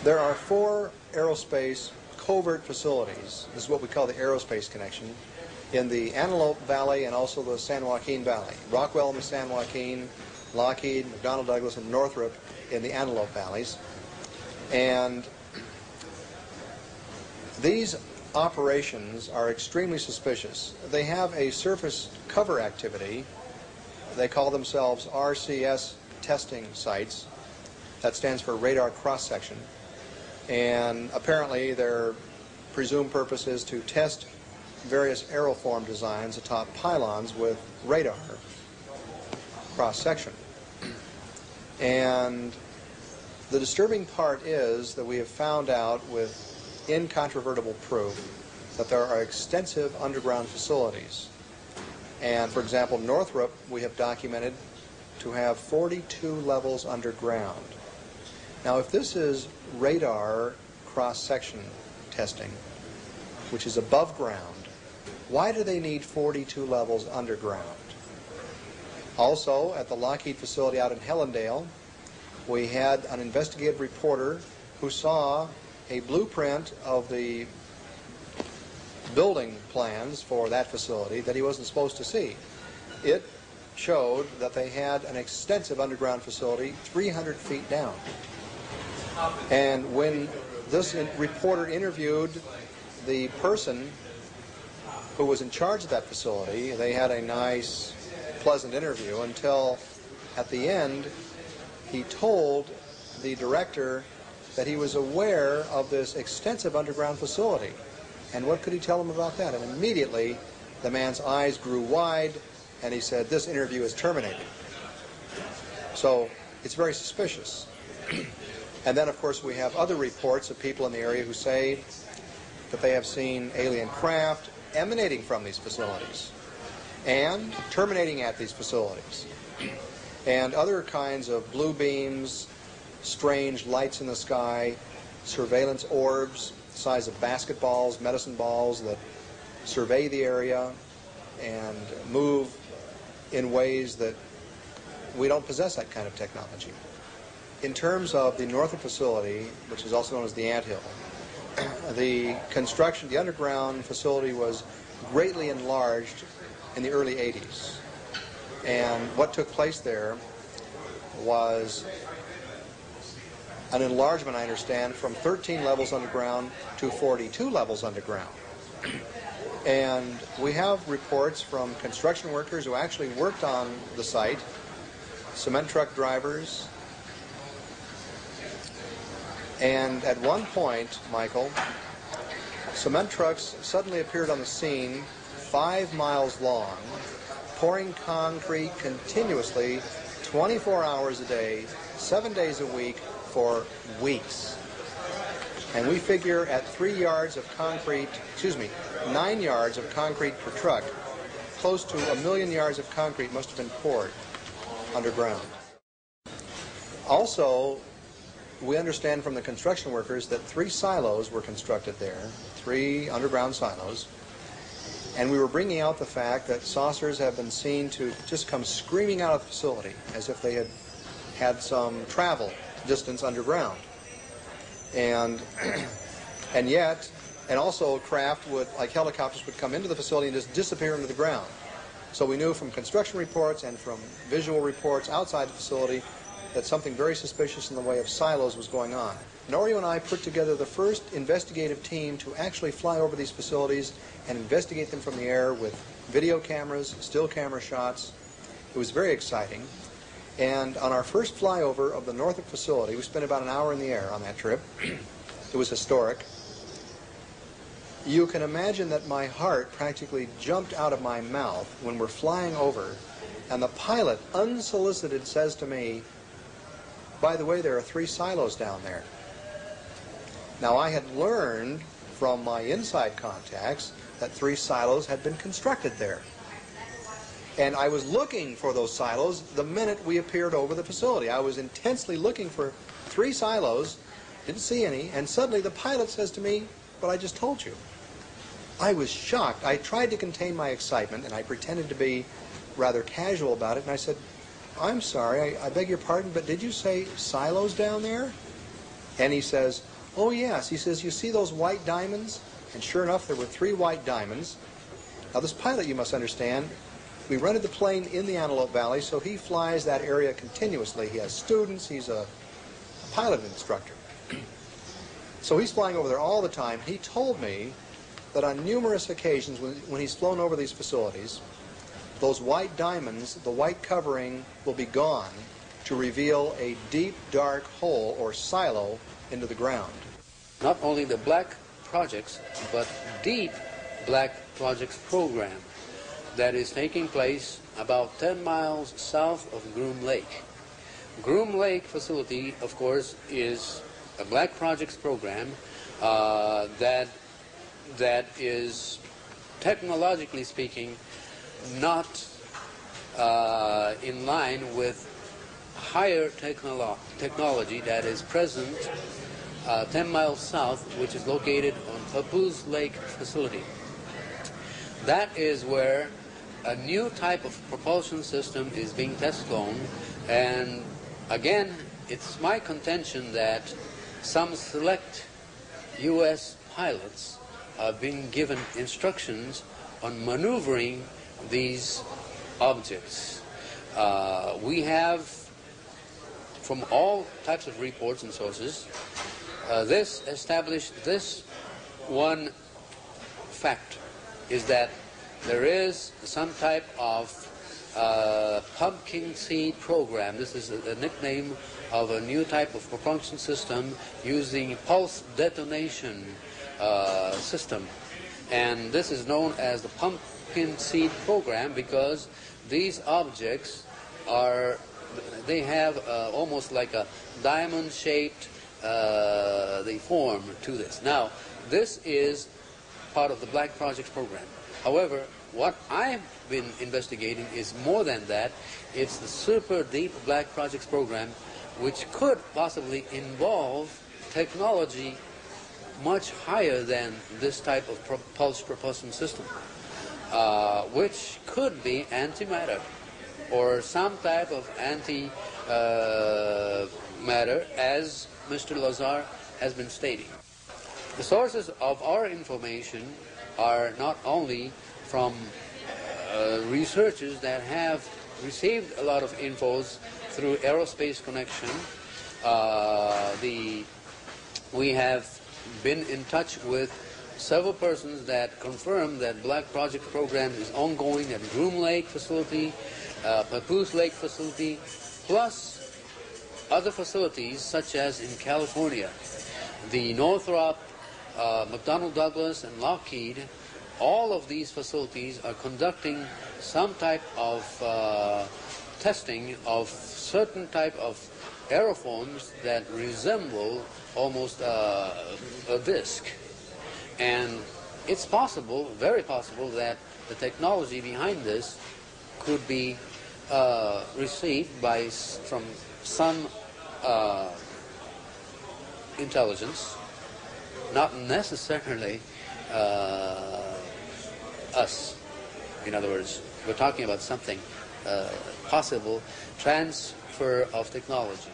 There are 4 aerospace covert facilities. This is what we call the aerospace connection in the Antelope Valley and also the San Joaquin Valley. Rockwell in the San Joaquin, Lockheed, McDonnell Douglas, and Northrop in the Antelope Valleys. And these operations are extremely suspicious. They have a surface cover activity. They call themselves RCS testing sites. That stands for radar cross-section. And apparently their presumed purpose is to test various aeroform designs atop pylons with radar cross-section. And the disturbing part is that we have found out with incontrovertible proof that there are extensive underground facilities. And for example, Northrop we have documented to have 42 levels underground. Now if this is radar cross-section testing, which is above ground, why do they need 42 levels underground? Also, at the Lockheed facility out in Helendale, we had an investigative reporter who saw a blueprint of the building plans for that facility that he wasn't supposed to see. It showed that they had an extensive underground facility 300 feet down. And when this reporter interviewed the person who was in charge of that facility, they had a nice, pleasant interview until at the end he told the director that he was aware of this extensive underground facility. And what could he tell him about that? And immediately the man's eyes grew wide and he said, "This interview is terminated." So it's very suspicious. And then of course we have other reports of people in the area who say that they have seen alien craft emanating from these facilities and terminating at these facilities. And other kinds of blue beams, strange lights in the sky, surveillance orbs, the size of basketballs, medicine balls that survey the area and move in ways that we don't possess that kind of technology. In terms of the Northrop facility, which is also known as the Anthill, the construction, the underground facility was greatly enlarged in the early 80s. And what took place there was an enlargement, I understand, from 13 levels underground to 42 levels underground. And we have reports from construction workers who actually worked on the site, cement truck drivers. And at one point, Michael, cement trucks suddenly appeared on the scene 5 miles long, pouring concrete continuously 24 hours a day, 7 days a week, for weeks. And we figure at 9 yards of concrete per truck, close to 1 million yards of concrete must have been poured underground. Also, we understand from the construction workers that 3 silos were constructed there, 3 underground silos. And we were bringing out the fact that saucers have been seen to just come screaming out of the facility as if they had had some travel distance underground. And also craft would, like helicopters, would come into the facility and just disappear into the ground. So we knew from construction reports and from visual reports outside the facility that something very suspicious in the way of silos was going on. Norio and I put together the first investigative team to actually fly over these facilities and investigate them from the air with video cameras, still camera shots. It was very exciting. And on our first flyover of the Northrop facility, we spent about an hour in the air on that trip. It was historic. You can imagine that my heart practically jumped out of my mouth when we're flying over, and the pilot, unsolicited, says to me, "By the way, there are 3 silos down there." Now, I had learned from my inside contacts that 3 silos had been constructed there. And I was looking for those silos the minute we appeared over the facility. I was intensely looking for 3 silos, didn't see any, and suddenly the pilot says to me, "But I just told you." I was shocked. I tried to contain my excitement, and I pretended to be rather casual about it, and I said, "I'm sorry, I beg your pardon, but did you say silos down there?" And he says, oh yes, he says, you see those white diamonds? And sure enough, there were 3 white diamonds. Now this pilot, you must understand, we rented the plane in the Antelope Valley, so he flies that area continuously. He has students, he's a pilot instructor. So he's flying over there all the time. He told me that on numerous occasions when he's flown over these facilities, those white diamonds, the white covering will be gone to reveal a deep, dark hole or silo into the ground. Not only the black projects, but deep black projects program that is taking place about 10 miles south of Groom Lake. Groom Lake facility, of course, is a black projects program that is, technologically speaking, not in line with higher technology that is present 10 miles south, which is located on Papoose Lake facility. That is where a new type of propulsion system is being test flown, and again, it's my contention that some select U.S. pilots have been given instructions on maneuvering these objects. We have, from all types of reports and sources, this established this one fact, is that there is some type of pumpkin seed program. This is a nickname of a new type of propulsion system using pulse detonation system. And this is known as the pumpkin seed program because these objects are, they have almost like a diamond-shaped the form to this. Now, this is part of the Black Projects program. However, what I've been investigating is more than that. It's the Super Deep Black Projects program, which could possibly involve technology much higher than this type of pulse propulsion system, which could be antimatter or some type of anti-matter, as Mr. Lazar has been stating. The sources of our information are not only from researchers that have received a lot of infos through Aerospace Connection. We have been in touch with several persons that confirm that Black Project program is ongoing at Groom Lake facility, Papoose Lake facility, plus other facilities such as in California. The Northrop, McDonnell Douglas, and Lockheed, all of these facilities are conducting some type of testing of certain type of aerofoams that resemble almost a disc. And it's possible, very possible, that the technology behind this could be received from some intelligence, not necessarily us. In other words, we're talking about something possible transfer of technology.